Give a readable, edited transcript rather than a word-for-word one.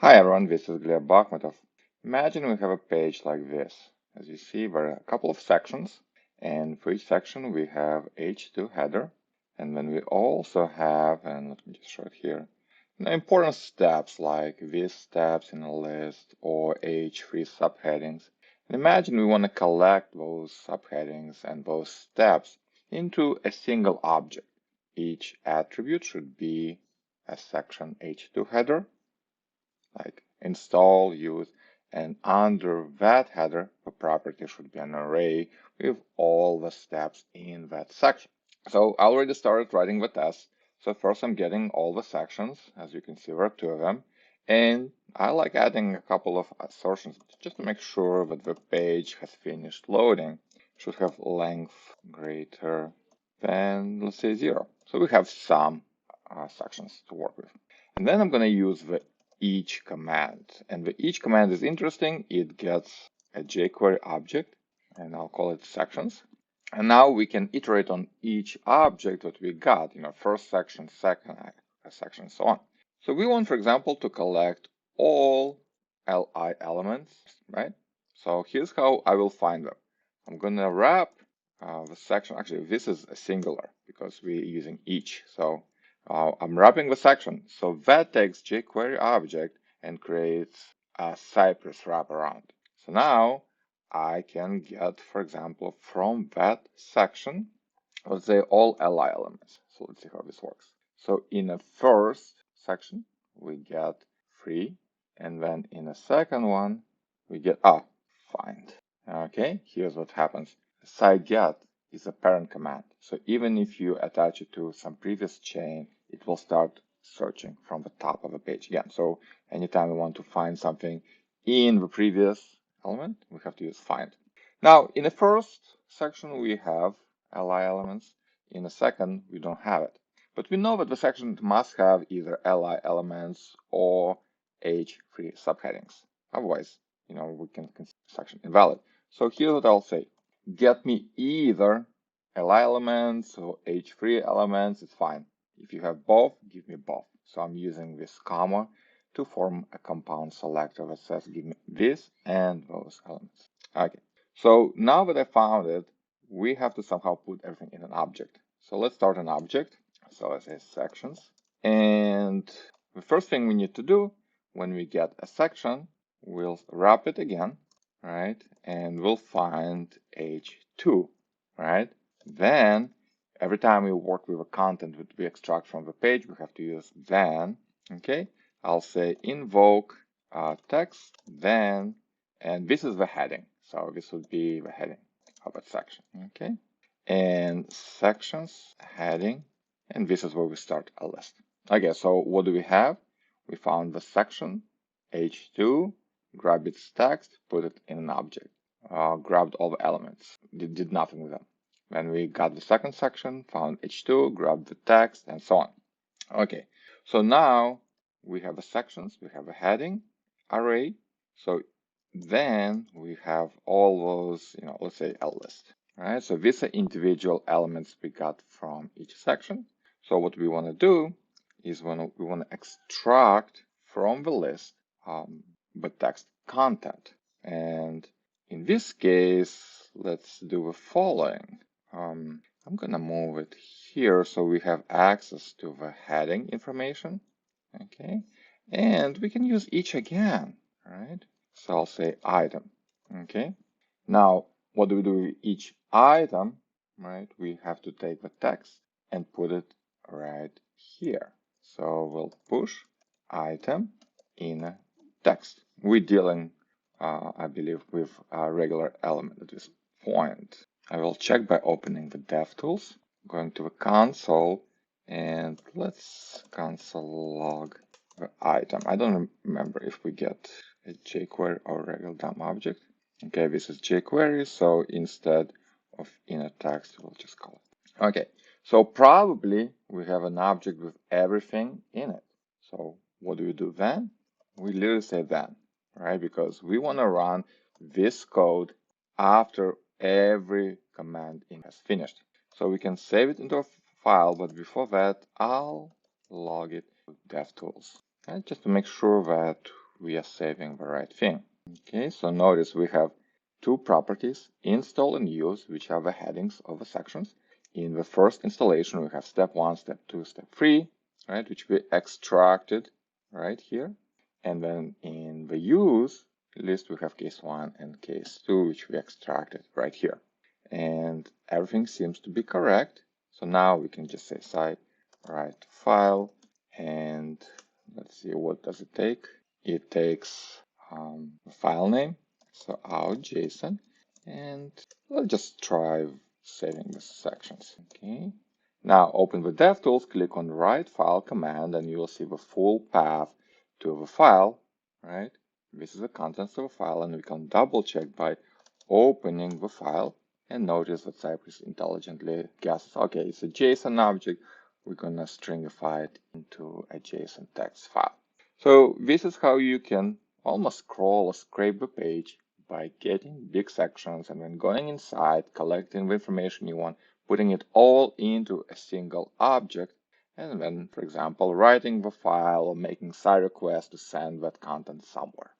Hi everyone, this is Gleb Bakhmatov. Imagine we have a page like this. As you see, there are a couple of sections, and for each section we have h2 header, and then we also have, and let me just show it here, important steps like these steps in a list or h3 subheadings. And imagine we want to collect those subheadings and those steps into a single object. Each attribute should be a section h2 header, like install, use, and under that header, the property should be an array with all the steps in that section. So I already started writing the test. So first I'm getting all the sections. As you can see, there are 2 of them. And I like adding a couple of assertions just to make sure that the page has finished loading. Should have length greater than, let's say, 0. So we have some sections to work with. And then I'm going to use the each command. And the each command is interesting. It gets a jQuery object, and I'll call it sections. And now we can iterate on each object that we got, first section, second section, so on. So we want, for example, to collect all li elements, right? So here's how I will find them. I'm going to wrap the section. Actually, this is a singular because we're using each. So I'm wrapping the section. So that takes jQuery object and creates a Cypress wraparound. So now I can get, for example, from that section, let's say all li elements. So let's see how this works. So in the first section, we get 3. And then in the second one, we get, find. Okay, here's what happens. Cy.get is a parent command. So even if you attach it to some previous chain, it will start searching from the top of the page again. So anytime we want to find something in the previous element, we have to use find. Now, in the first section, we have li elements. In the second, we don't have it. But we know that the section must have either li elements or h3 subheadings. Otherwise, we can consider the section invalid. So here's what I'll say. Get me either li elements or h3 elements, it's fine. If you have both, give me both. So I'm using this comma to form a compound selector that says give me this and those elements. Okay, so now that I found it, we have to somehow put everything in an object. So let's start an object. So I say sections. And the first thing we need to do when we get a section, we'll wrap it again, right? And we'll find h2, right? Then every time we work with a content that we extract from the page, we have to use then, okay? I'll say invoke text, then, and this is the heading. So this would be the heading of a section, okay? And sections, heading, and this is where we start a list. Okay, so what do we have? We found the section, h2, grab its text, put it in an object, grabbed all the elements, did nothing with them. Then we got the second section, found h2, grabbed the text, and so on. Okay, so now we have the sections, we have a heading array. So then we have all those, let's say a list, right? So these are individual elements we got from each section. So what we want to do is we want to extract from the list the text content. And in this case, let's do the following. I'm going to move it here so we have access to the heading information. Okay, and we can use each again, right? So I'll say item. Okay, now what do we do with each item, right? We have to take the text and put it right here. So we'll push item in text. We're dealing, I believe, with a regular element at this point. I will check by opening the DevTools, going to the console, and let's console log the item. I don't remember if we get a jQuery or regular DOM object. Okay, this is jQuery, so instead of inner text, we'll just call it. Okay, so probably we have an object with everything in it. So what do we do then? We literally say then, right? Because we want to run this code after every command has finished. So we can save it into a file, but before that, I'll log it to DevTools. Okay, just to make sure that we are saving the right thing. Okay, so notice we have two properties, install and use, which are the headings of the sections. In the first installation, we have step 1, step 2, step 3, right, which we extracted right here. And then in the use list, we have case 1 and case 2, which we extracted right here. And everything seems to be correct. So now we can just say cy.writeFile, and let's see, what does it take? It takes the file name, so our JSON, and let's just try saving the sections. Okay. Now open the DevTools, click on Write File command, and you will see the full path to the file, right? This is the contents of the file, and we can double check by opening the file, and notice that Cypress intelligently guesses, okay, it's a JSON object, we're gonna stringify it into a JSON text file. So this is how you can almost scroll or scrape the page by getting big sections and then going inside, collecting the information you want, putting it all into a single object, and then, for example, writing the file or making side requests to send that content somewhere.